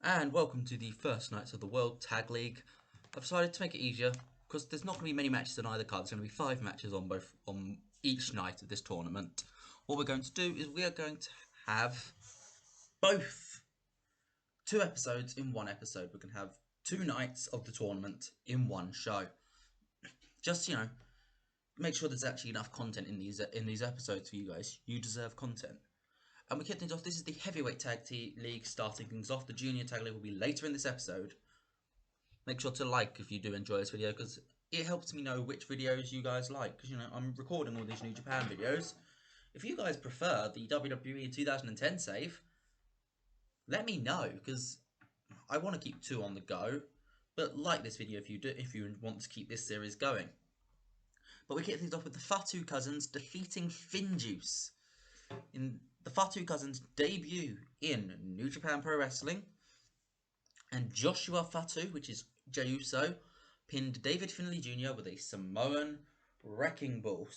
And welcome to the first nights of the World Tag League. I've decided to make it easier because there's not going to be many matches on either card. There's going to be 5 matches on each night of this tournament. What we're going to do is we are going to have both 2 episodes in 1 episode. We're going to have 2 nights of the tournament in 1 show. Just, make sure there's actually enough content in these episodes for you guys. You deserve content. And we kick things off. This is the Heavyweight Tag League starting things off. The Junior Tag League will be later in this episode. Make sure to like if you do enjoy this video, because it helps me know which videos you guys like. Because, I'm recording all these New Japan videos. If you guys prefer the WWE 2010 save, let me know, because I want to keep 2 on the go. But like this video if you want to keep this series going. But we kick things off with the Fatu Cousins defeating Finjuice in the Fatu Cousins debut in New Japan Pro Wrestling. And Joshua Fatu, which is Jey Uso, pinned David Finlay Jr. with a Samoan Wrecking Ball.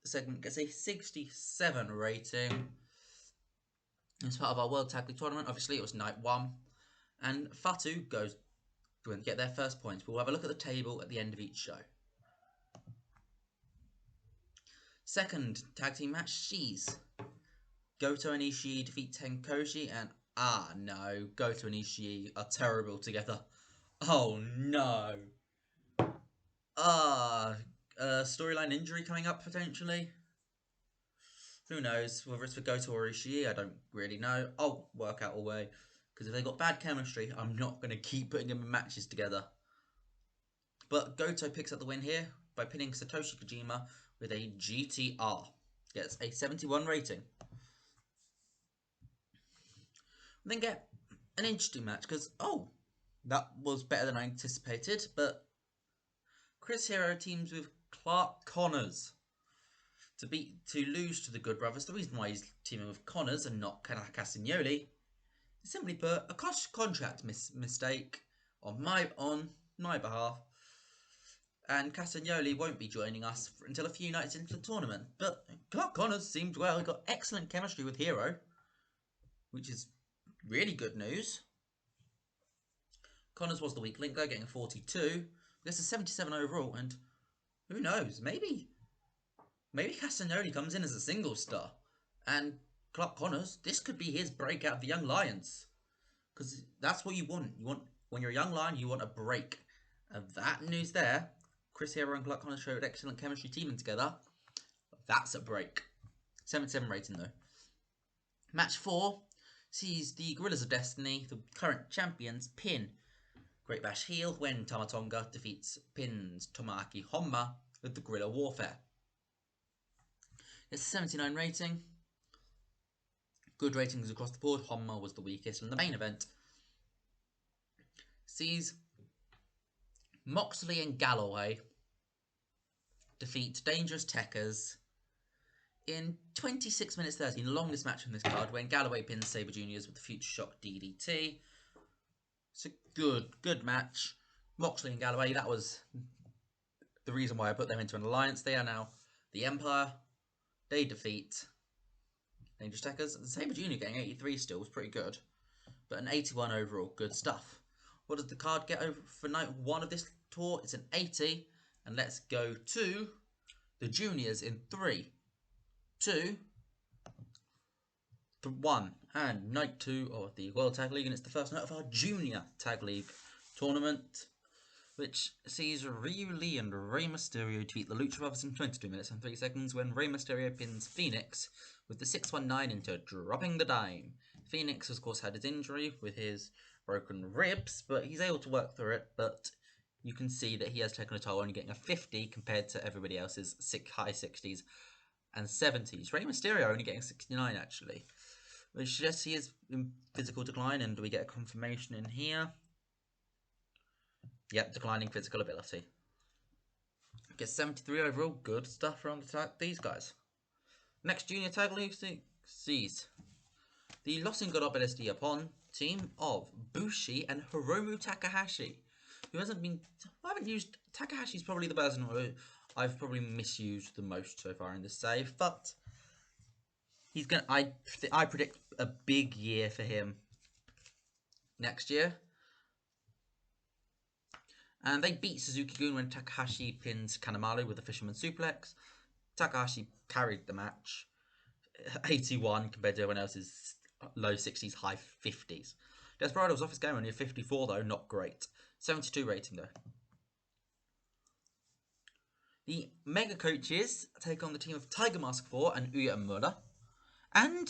Segment gets a 67 rating. As part of our World Tag League tournament, obviously it was night 1. And Fatu goes to get their first points. We'll have a look at the table at the end of each show. Second tag team match, She's Goto and Ishii defeat Tenkoshi, and no, Goto and Ishii are terrible together. Oh no. Storyline injury coming up potentially. Who knows whether it's for Goto or Ishii? I don't really know. I'll work out a way, because if they got bad chemistry, I'm not going to keep putting them in matches together. But Goto picks up the win here by pinning Satoshi Kojima with a GTR. Gets a 71 rating. Then get an interesting match, because that was better than I anticipated. But Chris Hero teams with Clark Connors to lose to the Good Brothers. The reason why he's teaming with Connors and not Castagnoli is simply put a contract mistake on my behalf, and Castagnoli won't be joining us until a few nights into the tournament. But Clark Connors seemed well. He got excellent chemistry with Hero, which is really good news. Connors was the weak link though, getting a 42. Gets a 77 overall, and who knows, maybe Castagnoli comes in as a single star, and Clark Connors, this could be his breakout of the Young Lions, because that's what you want. When you're a young lion, you want a break. And that news there, Chris Hero and Clark Connors showed excellent chemistry teaming together. That's a break. 77 rating though. Match 4 sees the Gorillaz of Destiny, the current champions, pin Great Bash heel when Tama Tonga pins Tomoaki Honma with the Guerrilla Warfare. It's a 79 rating. Good ratings across the board. Honma was the weakest in the main event. Sees Moxley and Galloway defeat Dangerous Tekkers in 26 minutes 13, the longest match on this card, when Galloway pins Sabre Juniors with the Future Shock DDT. It's a good match. Moxley and Galloway, that was the reason why I put them into an alliance. They are now the Empire. They defeat Dangerous Tekkers. Sabre Junior getting 83 still was pretty good, but an 81 overall, good stuff. What does the card get over for night 1 of this tour? It's an 80, and let's go to the juniors in 3, 2, 1, and night 2 of the World Tag League, and it's the first night of our Junior Tag League tournament, which sees Ryu Lee and Rey Mysterio defeat the Lucha Brothers in 22 minutes and 3 seconds when Rey Mysterio pins Phoenix with the 619 into dropping the dime. Phoenix, of course, had his injury with his broken ribs, but he's able to work through it. But you can see that he has taken a toll, only getting a 50 compared to everybody else's high 60s and 70s. Rey Mysterio only getting 69 actually, which suggests he is in physical decline. And do we get a confirmation in here? Yep, declining physical ability. Gets 73 overall. Good stuff around these guys. Next Junior Tag League sees the Los Ingobernables de Japón team of Bushi and Hiromu Takahashi, who I haven't used. Takahashi's probably the person who I've probably misused the most so far in this save, but he's gonna. I predict a big year for him next year. And they beat Suzuki-gun when Takahashi pins Kanemaru with a fisherman suplex. Takahashi carried the match. 81 compared to everyone else's low 60s, high 50s. Desperado's off his game, only a 54 though, not great. 72 rating though. The Mega Coaches take on the team of Tiger Mask 4 and Uya Uemura. And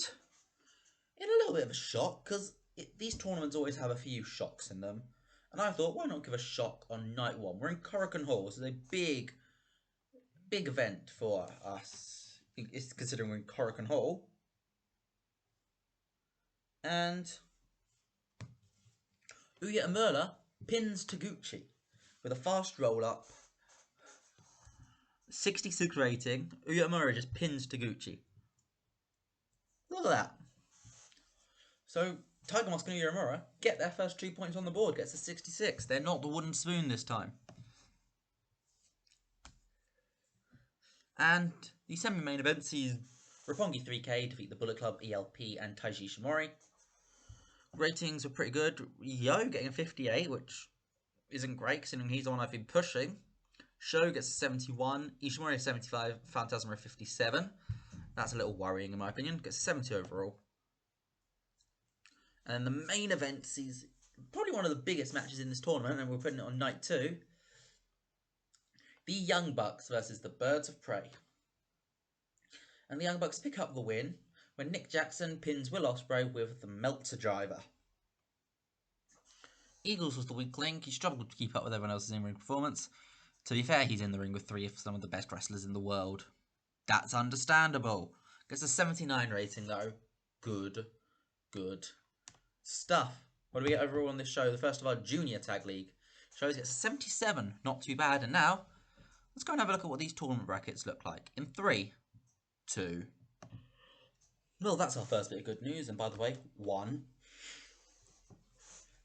in a little bit of a shock, because these tournaments always have a few shocks in them. And I thought, why not give a shock on night one? We're in Korakuen Hall, so it's a big event for us. It's considering we're in Korakuen Hall. And Uya Uemura pins Taguchi with a fast roll-up. 66 rating. Uya Uemura just pins Taguchi. Look at that. So, Tiger Mask and Uya Uemura get their first 2 points on the board. Gets a 66. They're not the wooden spoon this time. And the semi-main event sees Roppongi 3K defeat the Bullet Club, ELP, and Taiji Ishimori. Ratings were pretty good. Yo getting a 58, which isn't great considering he's the one I've been pushing. Sho gets a 71, Ishimori a 75, Phantasma a 57. That's a little worrying in my opinion. Gets a 70 overall. And then the main event sees probably one of the biggest matches in this tournament, and we're putting it on night 2. The Young Bucks versus the Birds of Prey. And the Young Bucks pick up the win when Nick Jackson pins Will Ospreay with the Meltzer Driver. Eagles was the weak link. He struggled to keep up with everyone else's in-ring performance. To be fair, he's in the ring with 3 of some of the best wrestlers in the world. That's understandable. Gets a 79 rating though. Good stuff. What do we get overall on this show? The first of our Junior Tag League shows gets a 77. Not too bad. And now, let's go and have a look at what these tournament brackets look like. In 3, 2... Well, that's our first bit of good news. And by the way, 1.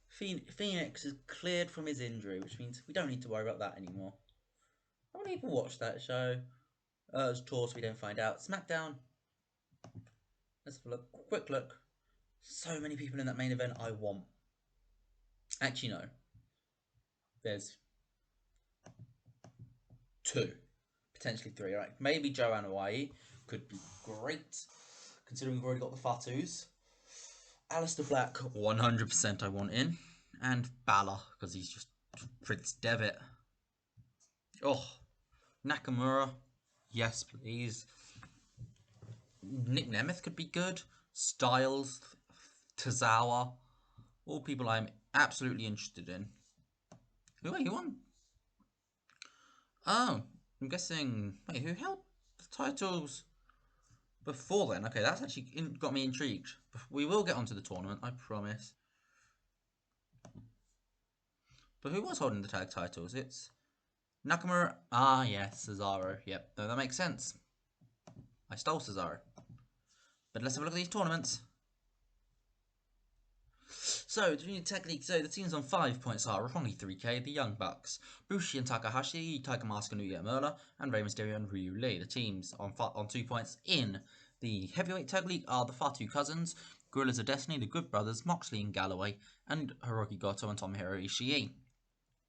Phoenix is cleared from his injury, which means we don't need to worry about that anymore. How many people watch that show? As tours, we don't find out. SmackDown. Let's have a look. Quick look. So many people in that main event I want. Actually, no. There's 2. Potentially 3, right? Maybe Joanne Hawaii could be great, considering we've already got the Fatus. Aleister Black, 100% I want in. And Balor, because he's just Prince Devitt. Oh, Nakamura, yes please. Nick Nemeth could be good. Styles, Tozawa, all people I'm absolutely interested in. Who won? Oh, I'm guessing, wait, who held the titles before then? Okay, that's actually got me intrigued. We will get onto the tournament, I promise. But who was holding the tag titles? It's Nakamura. Ah, yes, Cesaro. Yep, no, that makes sense. I stole Cesaro. But let's have a look at these tournaments. So, the Junior Tag League, so the teams on 5 points are Roppongi 3K, the Young Bucks, Bushi and Takahashi, Tiger Mask and Uya Uemura, and Rey Mysterio and Ryu Lee. The teams on 2 points in the Heavyweight Tag League are the Fatu Cousins, Gorillaz of Destiny, the Good Brothers, Moxley and Galloway, and Hiroki Goto and Tomohiro Ishii.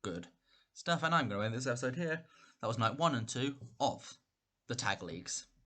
Good stuff, and I'm going to end this episode here. That was night 1 and 2 of the Tag Leagues.